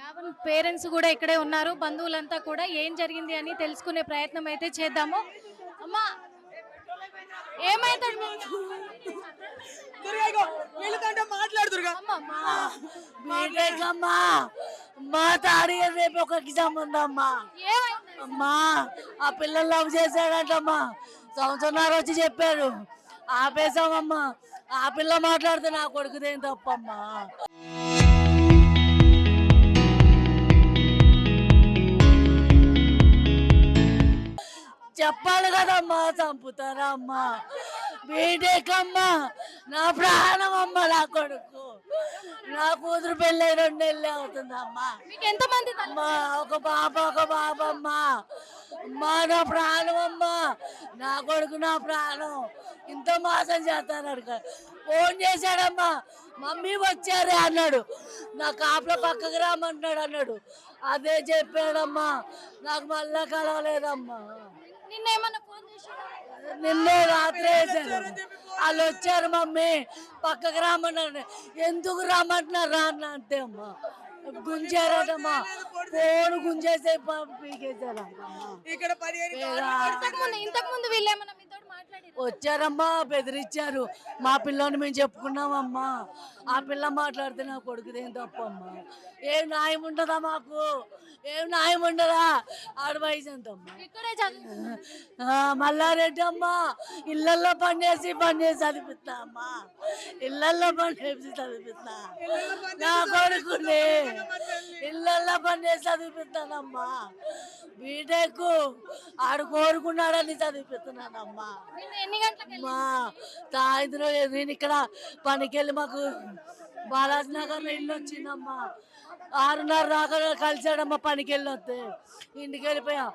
యావన్ పేరెంట్స్ కూడా ఇక్కడే ఉన్నారు, బంధువులంతా కూడా ఏం జరిగింది అని తెలుసుకునే ప్రయత్నం అయితే చేద్దాము. అమ్మా ఏమైతాడు మాట్లాడుతురుగా మా తాడి రేపు ఒక ఎగ్జామ్ ఉందమ్మా. అమ్మా ఆ పిల్లలు లవ్ చేశాడంటమ్మా, సంవత్సరాలు వచ్చి చెప్పారు, ఆపేశామమ్మా. ఆ పిల్ల మాట్లాడితే నా కొడుకుదేం తప్పమ్మా. చెప్పాలి కదమ్మా, చంపుతారా అమ్మా. బీటెక్ అమ్మా, నా ప్రాణం అమ్మ, నా కొడుకు. నా కూతురు పెళ్ళి 2 నెలలు అవుతుందమ్మా. ఎంతమంది అమ్మా ఒక బాబమ్మా. అమ్మా నా ప్రాణం అమ్మా, నా కొడుకు నా ప్రాణం. ఇంత మోసం చేస్తాను. ఫోన్ చేశాడమ్మా, మమ్మీ వచ్చారే అన్నాడు, నా కాపులో పక్కకు రామంటున్నాడు అన్నాడు. అదే చెప్పాడమ్మా, నాకు మళ్ళా కలవలేదమ్మా. నిన్నే రాత్రి వేసారు, వాళ్ళు వచ్చారు మమ్మీ పక్కకు రామన్నారు. ఎందుకు రామంటున్నారు రా అన్న అంతే అమ్మా. గుంజారటమ్మా, ఫోన్ గుంజేసే పీకేశారమ్మా. వచ్చారమ్మా, బెదిరించారు. మా పిల్లని మేము చెప్పుకున్నామమ్మా. ఆ పిల్ల మాట్లాడితే నా కొడుకుదేం తప్పమ్మా. ఏం న్యాయం ఉండదా మాకు? ఏం న్యాయం ఉండదా? ఆడ వయసు ఎంతమ్మా? మల్లారెడ్డి అమ్మా, ఇళ్ళల్లో పనిచేసి చదిపిస్తా అమ్మా. ఇళ్ళల్లో పనిచేసి చదిపిస్తా నా కొడుకుని. ఇళ్ళల్లో పనిచేసి చదిపిస్తానమ్మా. బీటెక్ ఆడు కోరుకున్నాడని చదివిస్తున్నానమ్మా. సాయంత్రం నేను ఇక్కడ పనికెళ్ళి మాకు బాలాజీ నగర్లో ఇల్లు వచ్చిందమ్మా. 6:30 దాకా కలిసాడమ్మా. పనికి వెళ్ళి వస్తే ఇంటికి వెళ్ళిపోయా.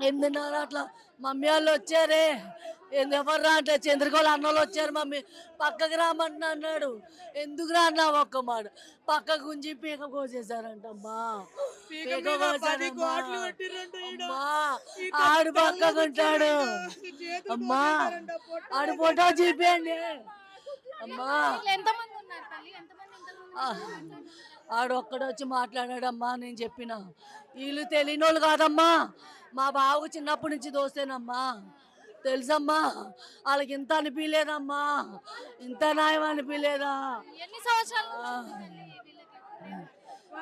8:30 అట్లా మమ్మీ వాళ్ళు వచ్చారే. ఎవరు రా అంటే చంద్రకోళ అన్నోళ్ళు వచ్చారు మమ్మీ పక్కకు రామంటున్నా అన్నాడు. ఎందుకు రా అన్నా ఒక్క మాట. పక్క గుంజి పీక కోసేశారంటమ్మా. పీక కోసారమ్మా. ఆడు పక్కకుంటాడు అమ్మా. ఆడు ఫోటో చూపించండి అమ్మా. ఆడొక్కడొచ్చి మాట్లాడాడమ్మా. నేను చెప్పిన వీళ్ళు తెలియని వాళ్ళు కాదమ్మా. మా బావకు చిన్నప్పటి నుంచి దోస్తేనమ్మా, తెలుసమ్మా. వాళ్ళకి ఇంత అనిపించలేదమ్మా, ఇంత న్యాయం అనిపించలేదా?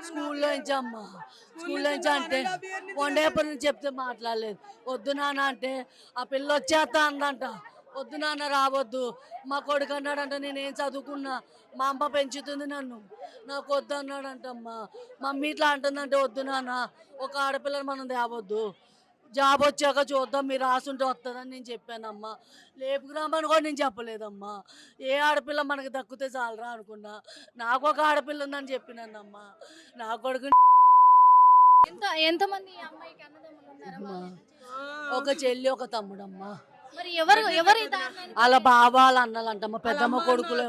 స్కూల్లో నుంచి అమ్మా, స్కూల్లో నుంచి అంటే 1 ఏప్రిల్ నుంచి చెప్తే మాట్లాడలేదు. వద్దు నాన్న అంటే ఆ పిల్ల వచ్చేస్తా అందంట. వద్దు నాన్న రావద్దు. మా కొడుకు అన్నాడంట, నేనేం చదువుకున్నా, మా అమ్మ పెంచుతుంది నన్ను, నాకు వద్దు అన్నాడంటమ్మా. మమ్మీ ఇట్లా అంటుందంటే వద్దు నాన్న, ఒక ఆడపిల్లని మనం తేవద్దు, జాబ్ వచ్చాక చూద్దాం, మీరు రాసుంటే వస్తుందని నేను చెప్పానమ్మా. లేపుకురామని కూడా నేను చెప్పలేదమ్మా. ఏ ఆడపిల్ల మనకు దక్కితే చాలరా అనుకున్నా. నాకు ఒక ఆడపిల్ల ఉందని చెప్పినానమ్మా. నా కొడుకు ఎంతమంది ఒక చెల్లి ఒక తమ్ముడమ్మా. మరి ఎవరు వాళ్ళ బాబా వాళ్ళ అన్నలంటమ్మా. పెద్దమ్మ కొడుకులు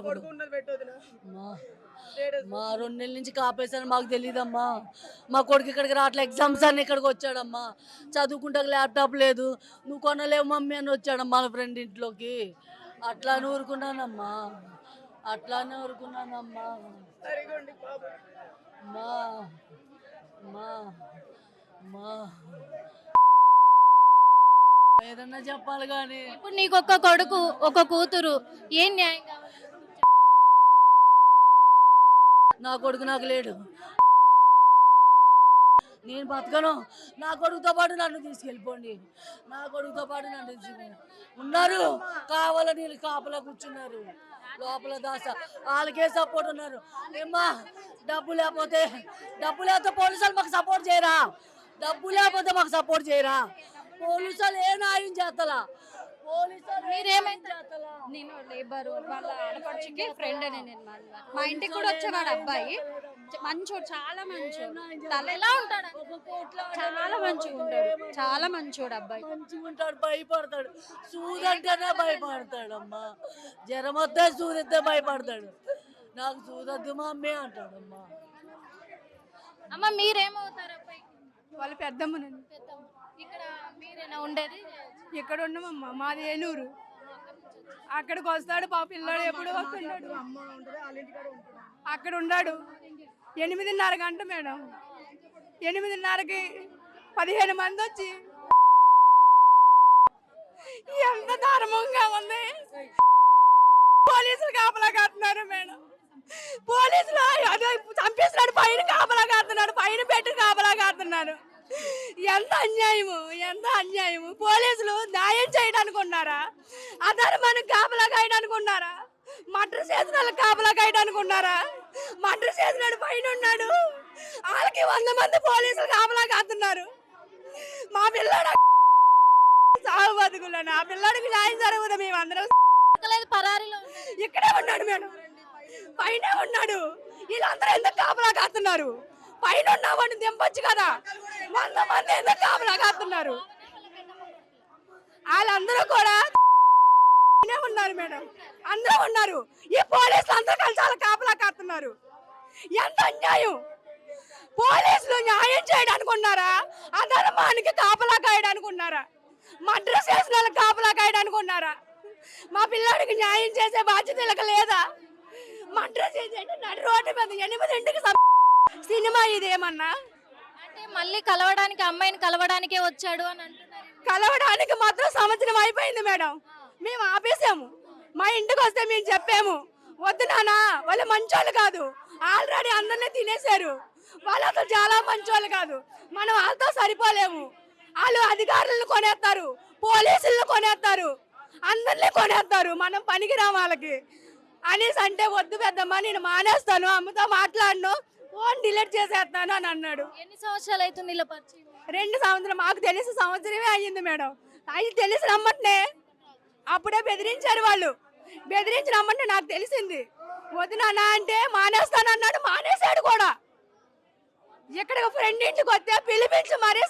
మా 2 నెలల నుంచి కాపేశాను, మాకు తెలియదమ్మా. మా కొడుకు ఇక్కడికి రావట్లే, ఎగ్జామ్స్ అని ఇక్కడికి వచ్చాడమ్మా. చదువుకుంటా ల్యాప్టాప్ లేదు, నువ్వు కొనలేవు మమ్మీ అని వచ్చాడమ్మా వాళ్ళ ఫ్రెండ్ ఇంట్లోకి. అట్లానే ఊరుకున్నానమ్మా, అట్లానే ఊరుకున్నానమ్మా. మా మా మా ఏదన్నా చెప్పాలి కానీ. ఇప్పుడు నీకు ఒక కొడుకు ఒక కూతురు, ఏం న్యాయం కావాలి? నా కొడుకు నాకు లేడు, నేను బతకను. నా కొడుకుతో పాటు నన్ను తీసుకెళ్ళిపోండి. నా కొడుకుతో పాటు నన్ను తీసుకెళ్ళి ఉన్నారు. కావాలని వీళ్ళు కాపలా కూర్చున్నారు లోపల దాస. వాళ్ళకే సపోర్ట్ ఉన్నారు. ఏమ్మా డబ్బు లేకపోతే పోలీసులు మాకు సపోర్ట్ చేయరా? డబ్బు లేకపోతే మాకు సపోర్ట్ చేయరా? పోలీసులు ఏ న్యాయం చేస్తలా? నేను లేబర్ వాళ్ళ ఆడపడుచుకి ఫ్రెండ్ అని. నేను మా ఇంటికి కూడా వచ్చేవాడు అబ్బాయి, మంచోడు, చాలా మంచోడు. తల ఎలా ఉంటాడు? చాలా మంచిగా ఉంటాడు, చాలా మంచోడు అబ్బాయి. మంచిగా ఉంటాడు, భయపడతాడు. సూదంటేనే భయపడతాడమ్మా. జ్వరం వస్తే సూదిస్తే భయపడతాడు. నాకు సూదద్దు మమ్మీ అంటాడమ్మా. అమ్మ మీరేమవుతారు అబ్బాయి? వాళ్ళ పెద్దమ్మనండి. ఇక్కడ మీరేనా ఉండేది? ఇక్కడ ఉన్నామమ్మా, మాది ఏలూరు. అక్కడికి వస్తాడు పాప పిల్లడు, ఎప్పుడు వస్తున్నాడు. అక్కడ ఉన్నాడు 8:30 గంట మేడం. 8:30కి 15 మంది వచ్చి ఎంత దారుణంగా ఉంది. పోలీసులు కాపలా కాస్తున్నారు మేడం. పోలీసులు అదే చంపేస్తున్నాడు, పైన కాపలా కాస్తున్నాడు, పైన పెట్టి కాపలా కాస్తున్నారు. ఎంత అన్యాయము, ఎంత అన్యాయము. పోలీసులు న్యాయం చేయడానికి ఉన్నారా, అధర్మానికి కాపలా కాయడానికి ఉన్నారా, మర్డర్ చేసిన వాళ్ళకి కాపలా కాయడానికి ఉన్నారా? మర్డర్ చేసినాడు పైన ఉన్నాడు, వాళ్ళకి 100 మంది పోలీసులు కాపలా కాస్తున్నారు. మా పిల్లాడు సాగు బతుకులను, ఆ పిల్లాడికి న్యాయం జరగదు. మేము అందరం పరారీలో ఉన్నారు. ఇక్కడే ఉన్నాడు మేడం, పైన ఉన్నాడు. వీళ్ళందరూ ఎందుకు కాపలా కాస్తున్నారు? పైన ఉన్నామని దింపొచ్చు కదా. 100 మంది ఎందుకు కాపలా కాస్తున్నారు? వాళ్ళందరూ కూడా ఉన్నారు మేడం, అందరూ ఉన్నారు. ఈ పోలీసులు అందరూ కలిసి వాళ్ళ కాపలా కాస్తున్నారు. ఎంత అన్యాయం. పోలీసులు న్యాయం చేయడానికి ఉన్నారా, అధర్మానికి కాపలా కాయడానికి ఉన్నారా, మర్డర్ చేసిన వాళ్ళకి కాపలా కాయడానికి ఉన్నారా? మా పిల్లాడికి న్యాయం చేసే బాధ్యత వీళ్ళకి లేదా? మర్డర్ చేసేయండి నడి రోడ్డు మీద 8ంటికి సినిమా ఇదేమన్నా? అంటే మళ్ళీ కలవడానికి, అమ్మాయిని కలవడానికే వచ్చాడు అని అంటున్నారు. కలవడానికి మాత్రం సంవత్సరం అయిపోయింది మేడం. మేము ఆపేసాము. మా ఇంటికి వస్తే మేము చెప్పాము, వద్దు నానా, వాళ్ళు మంచోళ్ళు కాదు, ఆల్రెడీ అందరినీ తినేశారు, వాళ్ళు అసలు చాలా మంచోళ్ళు కాదు, మనం వాళ్ళతో సరిపోలేము, వాళ్ళు అధికారులను కొనేస్తారు, పోలీసులను కొనేస్తారు, అందరినీ కొనేస్తారు, మనం పనికిరాం వాళ్ళకి అనేసి అంటే, వద్దు పెద్దమ్మ నేను మానేస్తాను, అమ్మతో మాట్లాడను, ఫోన్ డిలీట్ చేసేస్తాను అని అన్నాడు. ఎన్ని సంవత్సరాలు అవుతుంది ఇలా పరిచయం? 2 సంవత్సరం. మాకు తెలిసి సంవత్సరమే అయ్యింది మేడం. అది తెలిసి రమ్మంటే అప్పుడే బెదిరించారు వాళ్ళు. బెదిరించి రమ్మంటే నాకు తెలిసింది. వద్దు నాన్న అంటే మానేస్తాను అన్నాడు, మానేశాడు కూడా. ఇక్కడ ఫ్రెండ్ ఇంటికి వస్తే పిలిపించి మరీ